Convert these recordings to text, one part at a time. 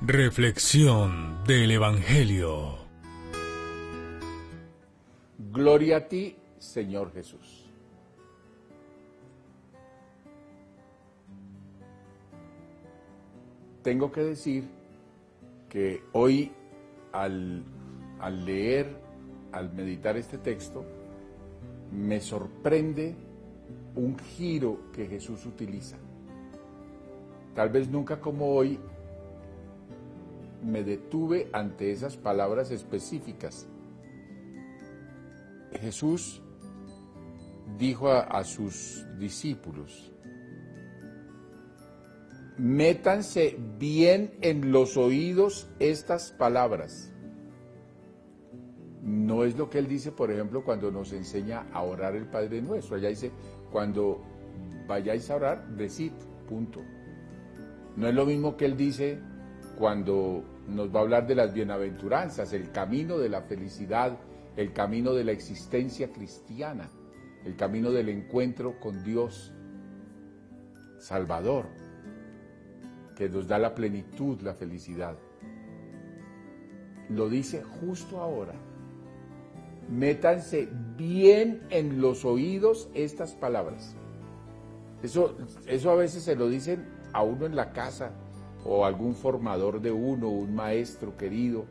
Reflexión del Evangelio. Gloria a ti, Señor Jesús. Tengo que decir que hoy, al leer, al meditar este texto, me sorprende un giro que Jesús utiliza. Tal vez nunca como hoy me detuve ante esas palabras específicas. Jesús dijo a sus discípulos: métanse bien en los oídos estas palabras. No es lo que él dice, por ejemplo, cuando nos enseña a orar el Padre Nuestro. Allá dice, cuando vayáis a orar, decid, punto. No es lo mismo que él dice cuando nos va a hablar de las bienaventuranzas, el camino de la felicidad, el camino de la existencia cristiana, el camino del encuentro con Dios Salvador, que nos da la plenitud, la felicidad. Lo dice justo ahora. Métanse bien en los oídos estas palabras. Eso a veces se lo dicen a uno en la casa, o algún formador de uno, un maestro querido.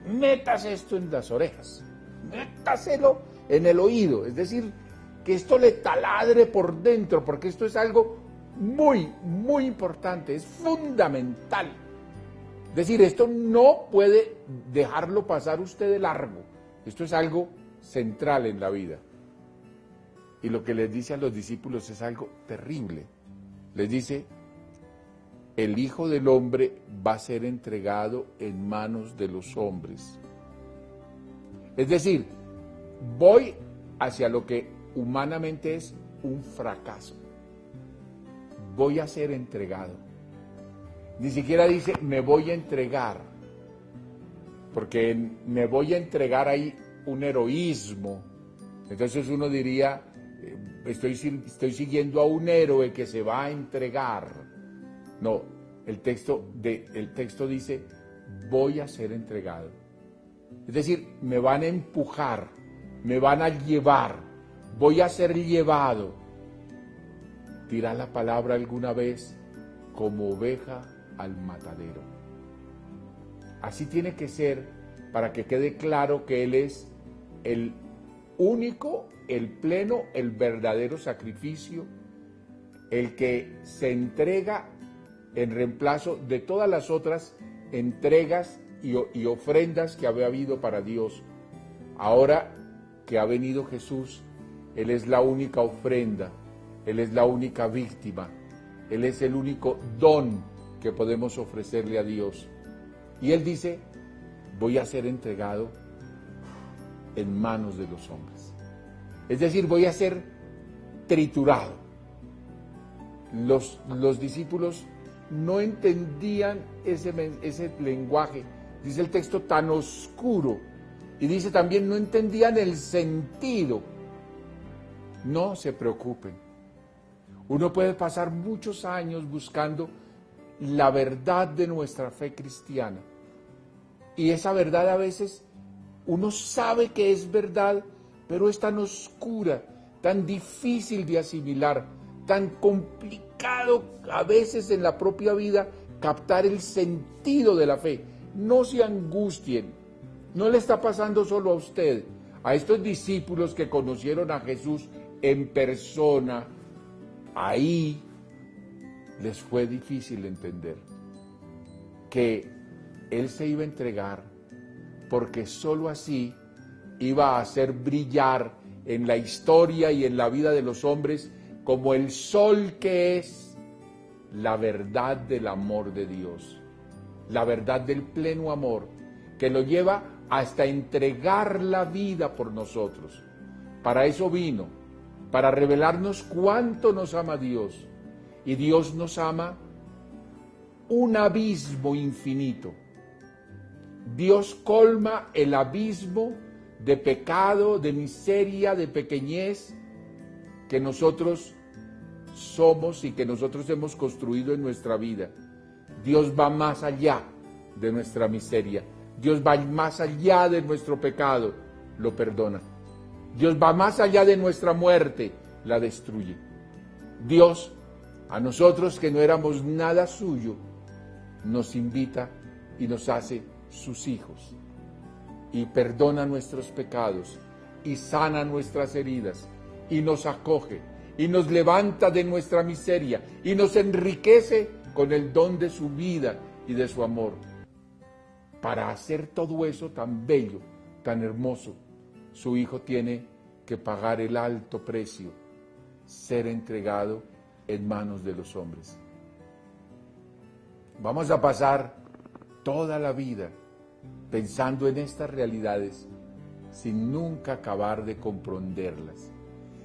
Métase esto en las orejas, métaselo en el oído, es decir, que esto le taladre por dentro, porque esto es algo muy, muy importante, es fundamental. Es decir, esto no puede dejarlo pasar usted de largo, esto es algo central en la vida. Y lo que les dice a los discípulos es algo terrible. Les dice: el Hijo del Hombre va a ser entregado en manos de los hombres. Es decir, voy hacia lo que humanamente es un fracaso. Voy a ser entregado. Ni siquiera dice me voy a entregar, porque me voy a entregar hay un heroísmo. Entonces uno diría, estoy siguiendo a un héroe que se va a entregar. No, el texto dice, voy a ser entregado. Es decir, me van a empujar, me van a llevar, voy a ser llevado. Dirá la palabra alguna vez, como oveja al matadero. Así tiene que ser, para que quede claro que Él es el único, el pleno, el verdadero sacrificio, el que se entrega en reemplazo de todas las otras entregas y ofrendas que había habido para Dios. Ahora que ha venido Jesús, Él es la única ofrenda, Él es la única víctima, Él es el único don que podemos ofrecerle a Dios. Y Él dice, voy a ser entregado en manos de los hombres. Es decir, voy a ser triturado. Los discípulos no entendían ese lenguaje, dice el texto, tan oscuro, y dice también no entendían el sentido. No se preocupen, uno puede pasar muchos años buscando la verdad de nuestra fe cristiana, y esa verdad a veces uno sabe que es verdad, pero es tan oscura, tan difícil de asimilar, tan complicado a veces en la propia vida captar el sentido de la fe. No se angustien, no le está pasando solo a usted, a estos discípulos que conocieron a Jesús en persona, ahí les fue difícil entender que Él se iba a entregar, porque solo así iba a hacer brillar en la historia y en la vida de los hombres como el sol que es la verdad del amor de Dios, la verdad del pleno amor, que lo lleva hasta entregar la vida por nosotros. Para eso vino, para revelarnos cuánto nos ama Dios. Y Dios nos ama un abismo infinito. Dios colma el abismo de pecado, de miseria, de pequeñez que nosotros somos y que nosotros hemos construido en nuestra vida. Dios va más allá de nuestra miseria. Dios va más allá de nuestro pecado, lo perdona. Dios va más allá de nuestra muerte, la destruye. Dios, a nosotros que no éramos nada suyo, nos invita y nos hace sus hijos. Y perdona nuestros pecados, y sana nuestras heridas, y nos acoge, y nos levanta de nuestra miseria, y nos enriquece con el don de su vida y de su amor. Para hacer todo eso tan bello, tan hermoso, su Hijo tiene que pagar el alto precio, ser entregado en manos de los hombres. Vamos a pasar toda la vida pensando en estas realidades sin nunca acabar de comprenderlas.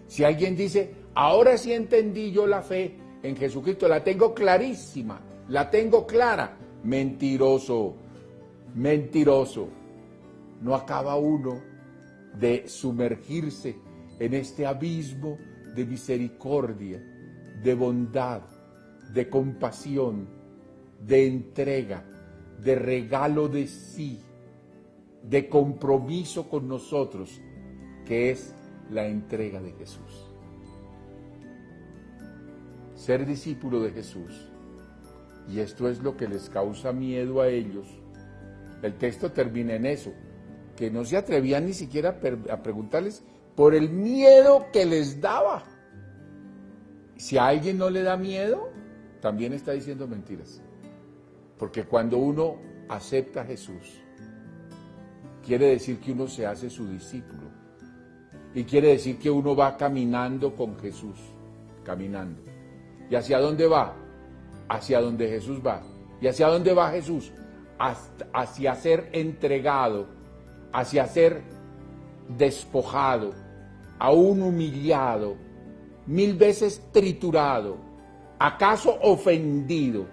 Si alguien dice, ahora sí entendí yo la fe en Jesucristo, la tengo clarísima, la tengo clara, mentiroso, mentiroso. No acaba uno de sumergirse en este abismo de misericordia, de bondad, de compasión, de entrega, de regalo de sí, de compromiso con nosotros, que es la entrega de Jesús. Ser discípulo de Jesús, y esto es lo que les causa miedo a ellos. El texto termina en eso, que no se atrevían ni siquiera a preguntarles por el miedo que les daba. Si a alguien no le da miedo, también está diciendo mentiras. Porque cuando uno acepta a Jesús, quiere decir que uno se hace su discípulo. Y quiere decir que uno va caminando con Jesús, caminando. ¿Y hacia dónde va? Hacia donde Jesús va. ¿Y hacia dónde va Jesús? Hacia ser entregado, hacia ser despojado, aún humillado, 1000 veces triturado, acaso ofendido,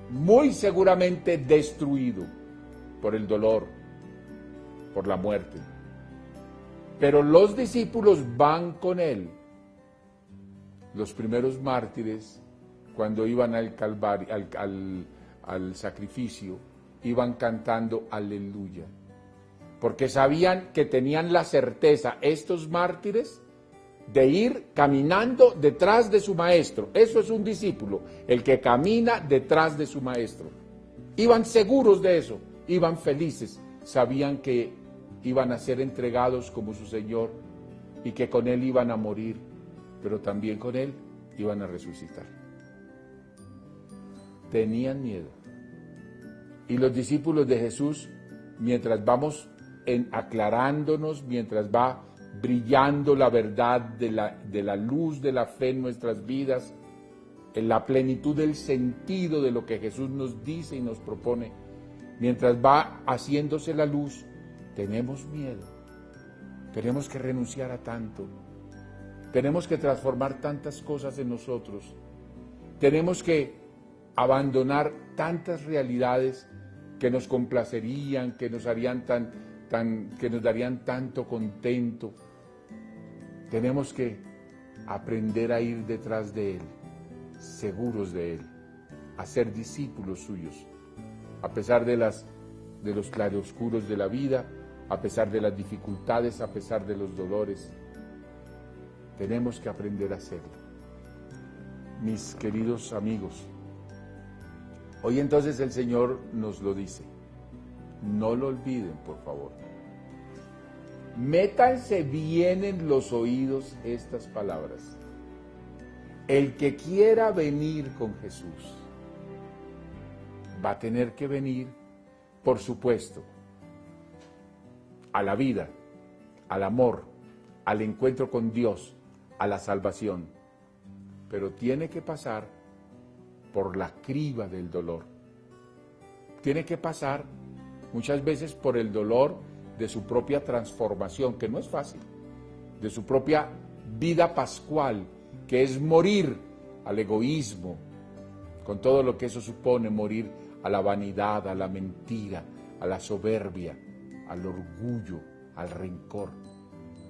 muy seguramente destruido por el dolor, por la muerte. Pero los discípulos van con él. Los primeros mártires, cuando iban al Calvario, al sacrificio, iban cantando aleluya, porque sabían que tenían la certeza, estos mártires, de ir caminando detrás de su maestro. Eso es un discípulo, el que camina detrás de su maestro. Iban seguros de eso, iban felices, sabían que iban a ser entregados como su Señor y que con Él iban a morir, pero también con Él iban a resucitar. Tenían miedo. Y los discípulos de Jesús, mientras vamos aclarándonos, mientras va brillando la verdad de la luz de la fe en nuestras vidas, en la plenitud del sentido de lo que Jesús nos dice y nos propone, mientras va haciéndose la luz, tenemos miedo. Tenemos que renunciar a tanto. Tenemos que transformar tantas cosas en nosotros. Tenemos que abandonar tantas realidades que nos complacerían, que nos harían que nos darían tanto contento. Tenemos que aprender a ir detrás de Él, seguros de Él, a ser discípulos suyos, a pesar de los claroscuros de la vida, a pesar de las dificultades, a pesar de los dolores. Tenemos que aprender a hacerlo. Mis queridos amigos, hoy entonces el Señor nos lo dice. No lo olviden, por favor. Métanse bien en los oídos estas palabras. El que quiera venir con Jesús va a tener que venir, por supuesto, a la vida, al amor, al encuentro con Dios, a la salvación. Pero tiene que pasar por la criba del dolor. Tiene que pasar muchas veces por el dolor de su propia transformación, que no es fácil, de su propia vida pascual, que es morir al egoísmo, con todo lo que eso supone, morir a la vanidad, a la mentira, a la soberbia, al orgullo, al rencor.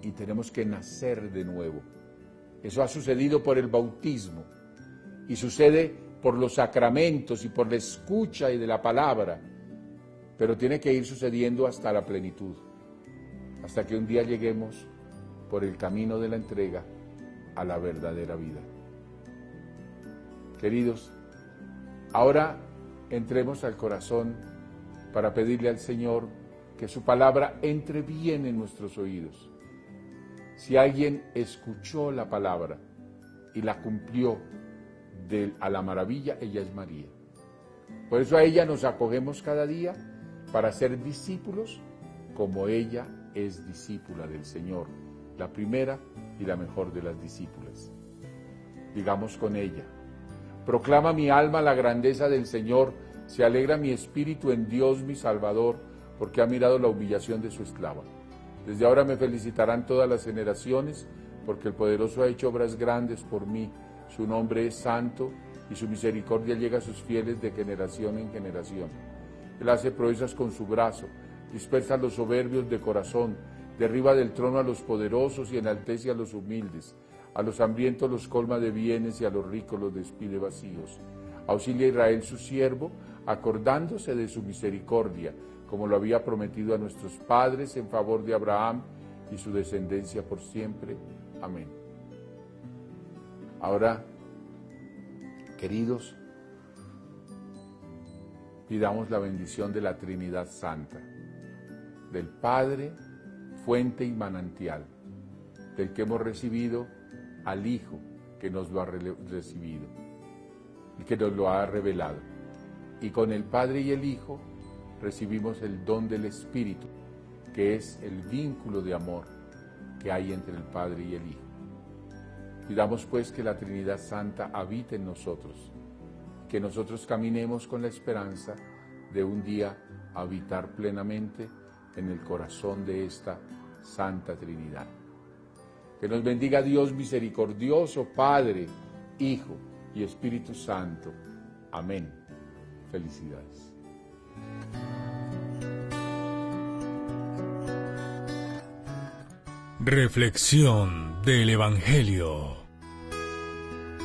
Y tenemos que nacer de nuevo. Eso ha sucedido por el bautismo y sucede por los sacramentos y por la escucha y de la palabra, pero tiene que ir sucediendo hasta la plenitud, hasta que un día lleguemos por el camino de la entrega a la verdadera vida. Queridos, ahora entremos al corazón para pedirle al Señor que su palabra entre bien en nuestros oídos. Si alguien escuchó la palabra y la cumplió a la maravilla, ella es María. Por eso a ella nos acogemos cada día para ser discípulos como ella es discípula del Señor, la primera y la mejor de las discípulas. Digamos con ella: proclama mi alma la grandeza del Señor, se alegra mi espíritu en Dios mi Salvador, porque ha mirado la humillación de su esclava. Desde ahora me felicitarán todas las generaciones, porque el Poderoso ha hecho obras grandes por mí. Su nombre es santo y su misericordia llega a sus fieles de generación en generación. Él hace proezas con su brazo, dispersa a los soberbios de corazón, derriba del trono a los poderosos y enaltece a los humildes. A los hambrientos los colma de bienes y a los ricos los despide vacíos. Auxilia a Israel su siervo, acordándose de su misericordia, como lo había prometido a nuestros padres en favor de Abraham y su descendencia por siempre. Amén. Ahora, queridos, pidamos la bendición de la Trinidad Santa, del Padre, fuente y manantial, del que hemos recibido al Hijo que nos lo ha recibido y que nos lo ha revelado. Y con el Padre y el Hijo recibimos el don del Espíritu, que es el vínculo de amor que hay entre el Padre y el Hijo. Pidamos pues que la Trinidad Santa habite en nosotros, que nosotros caminemos con la esperanza de un día habitar plenamente en el corazón de esta Santa Trinidad. Que nos bendiga Dios misericordioso, Padre, Hijo y Espíritu Santo. Amén. Felicidades. Reflexión del Evangelio.